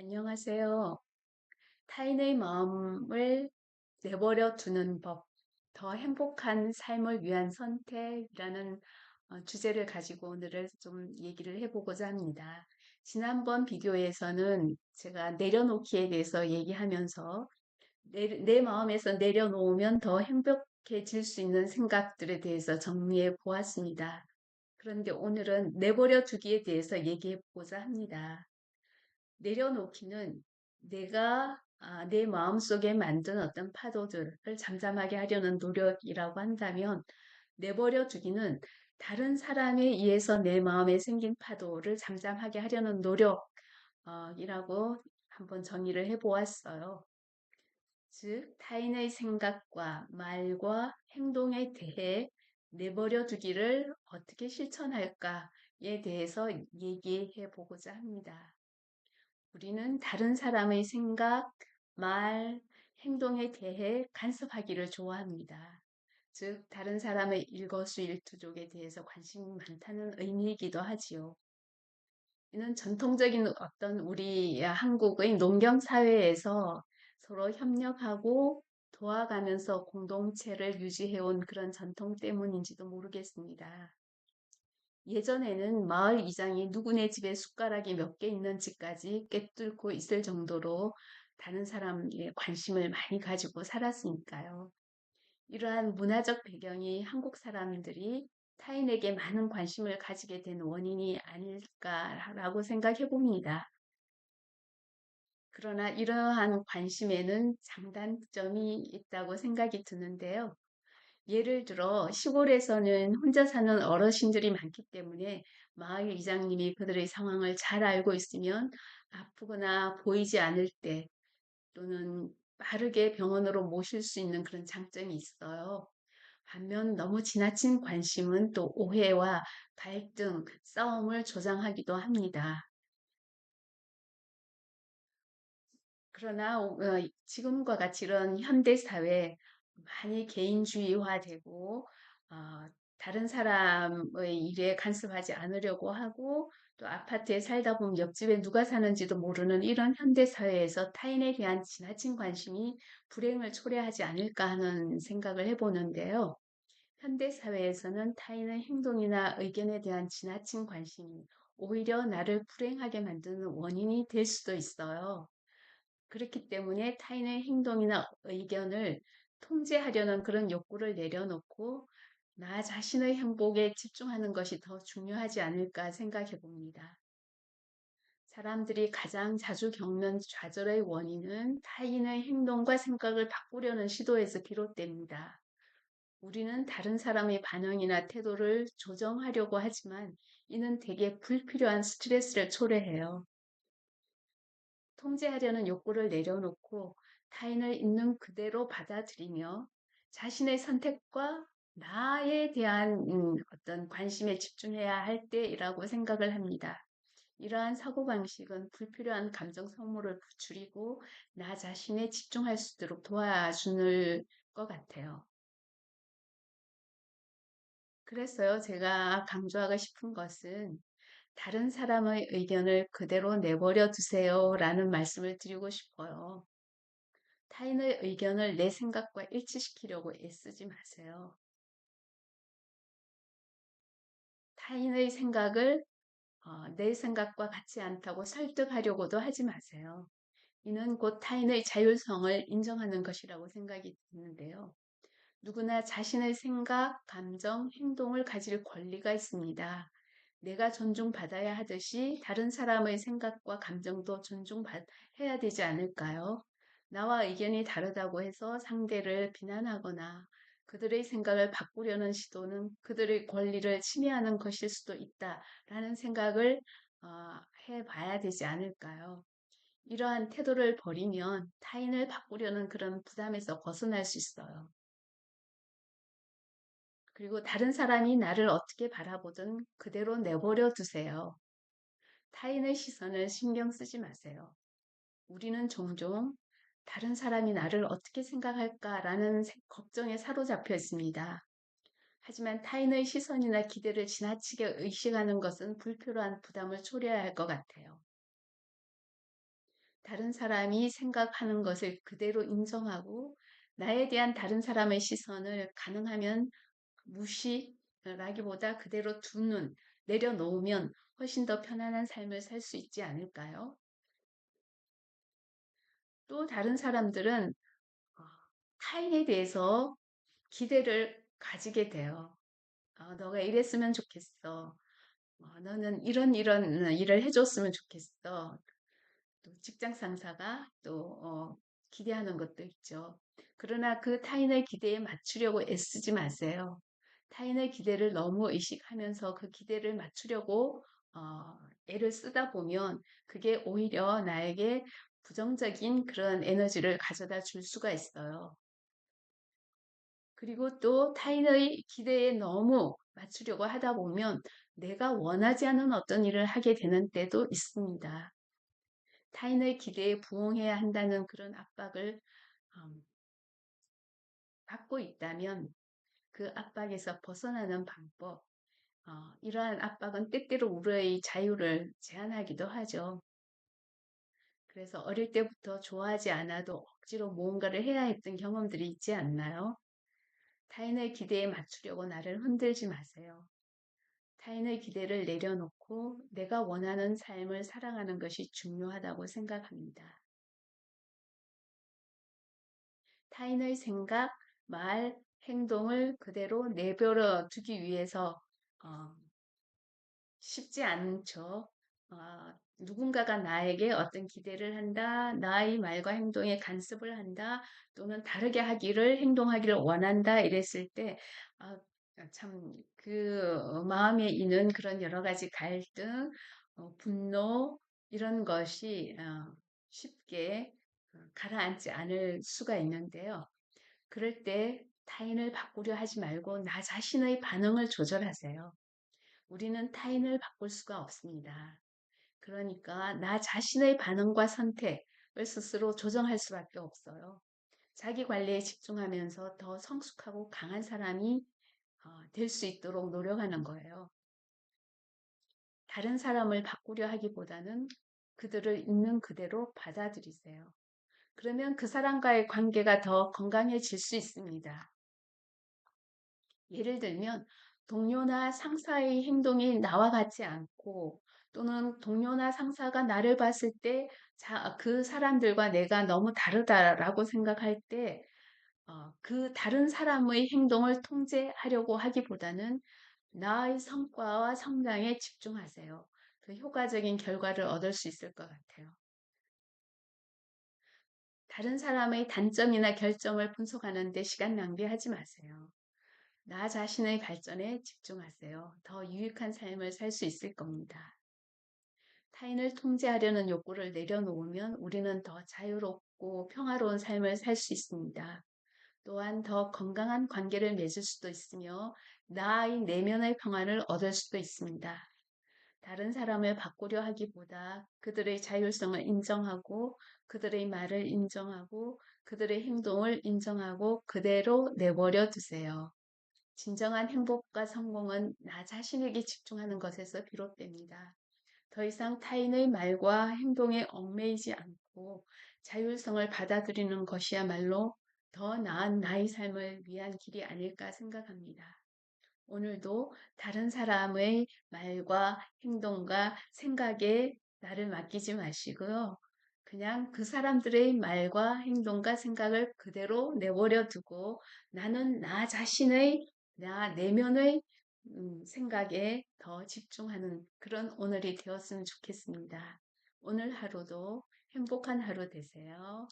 안녕하세요. 타인의 마음을 내버려 두는 법, 더 행복한 삶을 위한 선택이라는 주제를 가지고 오늘은 좀 얘기를 해보고자 합니다. 지난번 비디오에서는 제가 내려놓기에 대해서 얘기하면서 내 마음에서 내려놓으면 더 행복해질 수 있는 생각들에 대해서 정리해 보았습니다. 그런데 오늘은 내버려 두기에 대해서 얘기해 보고자 합니다. 내려놓기는 내가 내 마음속에 만든 어떤 파도들을 잠잠하게 하려는 노력이라고 한다면, 내버려 두기는 다른 사람에 의해서 내 마음에 생긴 파도를 잠잠하게 하려는 노력이라고 한번 정의를 해보았어요. 즉, 타인의 생각과 말과 행동에 대해 내버려 두기를 어떻게 실천할까에 대해서 얘기해 보고자 합니다. 우리는 다른 사람의 생각, 말, 행동에 대해 간섭하기를 좋아합니다. 즉, 다른 사람의 일거수일투족에 대해서 관심이 많다는 의미이기도 하지요. 이는 전통적인 어떤 우리 한국의 농경 사회에서 서로 협력하고 도와가면서 공동체를 유지해온 그런 전통 때문인지도 모르겠습니다. 예전에는 마을 이장이 누구네 집에 숟가락이 몇 개 있는 집까지 꿰뚫고 있을 정도로 다른 사람에 관심을 많이 가지고 살았으니까요. 이러한 문화적 배경이 한국 사람들이 타인에게 많은 관심을 가지게 된 원인이 아닐까라고 생각해 봅니다. 그러나 이러한 관심에는 장단점이 있다고 생각이 드는데요. 예를 들어 시골에서는 혼자 사는 어르신들이 많기 때문에 마을 이장님이 그들의 상황을 잘 알고 있으면 아프거나 보이지 않을 때 또는 빠르게 병원으로 모실 수 있는 그런 장점이 있어요. 반면 너무 지나친 관심은 또 오해와 갈등, 싸움을 조장하기도 합니다. 그러나 지금과 같이 이런 현대 사회 많이 개인주의화되고 어, 다른 사람의 일에 간섭하지 않으려고 하고 또 아파트에 살다 보면 옆집에 누가 사는지도 모르는 이런 현대 사회에서 타인에 대한 지나친 관심이 불행을 초래하지 않을까 하는 생각을 해보는데요. 현대 사회에서는 타인의 행동이나 의견에 대한 지나친 관심이 오히려 나를 불행하게 만드는 원인이 될 수도 있어요. 그렇기 때문에 타인의 행동이나 의견을 통제하려는 그런 욕구를 내려놓고 나 자신의 행복에 집중하는 것이 더 중요하지 않을까 생각해 봅니다. 사람들이 가장 자주 겪는 좌절의 원인은 타인의 행동과 생각을 바꾸려는 시도에서 비롯됩니다. 우리는 다른 사람의 반응이나 태도를 조정하려고 하지만 이는 대개 불필요한 스트레스를 초래해요. 통제하려는 욕구를 내려놓고 타인을 있는 그대로 받아들이며 자신의 선택과 나에 대한 어떤 관심에 집중해야 할 때이라고 생각을 합니다. 이러한 사고방식은 불필요한 감정 소모를 줄이고 나 자신에 집중할 수 있도록 도와주는 것 같아요. 그래서요, 제가 강조하고 싶은 것은 다른 사람의 의견을 그대로 내버려 두세요 라는 말씀을 드리고 싶어요. 타인의 의견을 내 생각과 일치시키려고 애쓰지 마세요. 타인의 생각을 내 생각과 같지 않다고 설득하려고도 하지 마세요. 이는 곧 타인의 자율성을 인정하는 것이라고 생각이 드는데요. 누구나 자신의 생각, 감정, 행동을 가질 권리가 있습니다. 내가 존중받아야 하듯이 다른 사람의 생각과 감정도 존중해야 되지 않을까요? 나와 의견이 다르다고 해서 상대를 비난하거나 그들의 생각을 바꾸려는 시도는 그들의 권리를 침해하는 것일 수도 있다라는 생각을 해봐야 되지 않을까요? 이러한 태도를 버리면 타인을 바꾸려는 그런 부담에서 벗어날 수 있어요. 그리고 다른 사람이 나를 어떻게 바라보든 그대로 내버려 두세요. 타인의 시선을 신경 쓰지 마세요. 우리는 종종 다른 사람이 나를 어떻게 생각할까라는 걱정에 사로잡혀 있습니다. 하지만 타인의 시선이나 기대를 지나치게 의식하는 것은 불필요한 부담을 초래해야 할 것 같아요. 다른 사람이 생각하는 것을 그대로 인정하고 나에 대한 다른 사람의 시선을 가능하면 무시라기보다 그대로 두는, 내려놓으면 훨씬 더 편안한 삶을 살 수 있지 않을까요? 또 다른 사람들은 어, 타인에 대해서 기대를 가지게 돼요. 너가 이랬으면 좋겠어. 너는 이런 일을 해줬으면 좋겠어. 또 직장 상사가 또 기대하는 것도 있죠. 그러나 그 타인의 기대에 맞추려고 애쓰지 마세요. 타인의 기대를 너무 의식하면서 그 기대를 맞추려고 애를 쓰다 보면 그게 오히려 나에게 부정적인 그런 에너지를 가져다 줄 수가 있어요. 그리고 또 타인의 기대에 너무 맞추려고 하다 보면 내가 원하지 않은 어떤 일을 하게 되는 때도 있습니다. 타인의 기대에 부응해야 한다는 그런 압박을 음, 받고 있다면 그 압박에서 벗어나는 방법, 이러한 압박은 때때로 우리의 자유를 제한하기도 하죠. 그래서 어릴 때부터 좋아하지 않아도 억지로 무언가를 해야 했던 경험들이 있지 않나요? 타인의 기대에 맞추려고 나를 흔들지 마세요. 타인의 기대를 내려놓고 내가 원하는 삶을 살아가는 것이 중요하다고 생각합니다. 타인의 생각, 말, 행동을 그대로 내버려 두기 위해서 어, 쉽지 않죠. 누군가가 나에게 어떤 기대를 한다, 나의 말과 행동에 간섭을 한다, 또는 다르게 하기를, 행동하기를 원한다, 이랬을 때, 아, 참, 그 마음에 있는 그런 여러 가지 갈등, 분노, 이런 것이 쉽게 가라앉지 않을 수가 있는데요. 그럴 때 타인을 바꾸려 하지 말고 나 자신의 반응을 조절하세요. 우리는 타인을 바꿀 수가 없습니다. 그러니까 나 자신의 반응과 선택을 스스로 조정할 수밖에 없어요. 자기 관리에 집중하면서 더 성숙하고 강한 사람이 될 수 있도록 노력하는 거예요. 다른 사람을 바꾸려 하기보다는 그들을 있는 그대로 받아들이세요. 그러면 그 사람과의 관계가 더 건강해질 수 있습니다. 예를 들면 동료나 상사의 행동이 나와 같지 않고 또는 동료나 상사가 나를 봤을 때 그 사람들과 내가 너무 다르다라고 생각할 때 그 다른 사람의 행동을 통제하려고 하기보다는 나의 성과와 성장에 집중하세요. 그 효과적인 결과를 얻을 수 있을 것 같아요. 다른 사람의 단점이나 결점을 분석하는 데 시간 낭비하지 마세요. 나 자신의 발전에 집중하세요. 더 유익한 삶을 살 수 있을 겁니다. 타인을 통제하려는 욕구를 내려놓으면 우리는 더 자유롭고 평화로운 삶을 살 수 있습니다. 또한 더 건강한 관계를 맺을 수도 있으며 나의 내면의 평안을 얻을 수도 있습니다. 다른 사람을 바꾸려 하기보다 그들의 자율성을 인정하고 그들의 말을 인정하고 그들의 행동을 인정하고 그대로 내버려 두세요. 진정한 행복과 성공은 나 자신에게 집중하는 것에서 비롯됩니다. 더 이상 타인의 말과 행동에 얽매이지 않고 자율성을 받아들이는 것이야말로 더 나은 나의 삶을 위한 길이 아닐까 생각합니다. 오늘도 다른 사람의 말과 행동과 생각에 나를 맡기지 마시고요. 그냥 그 사람들의 말과 행동과 생각을 그대로 내버려 두고 나는 나 자신의, 나 내면의 생각에 더 집중하는 그런 오늘이 되었으면 좋겠습니다. 오늘 하루도 행복한 하루 되세요.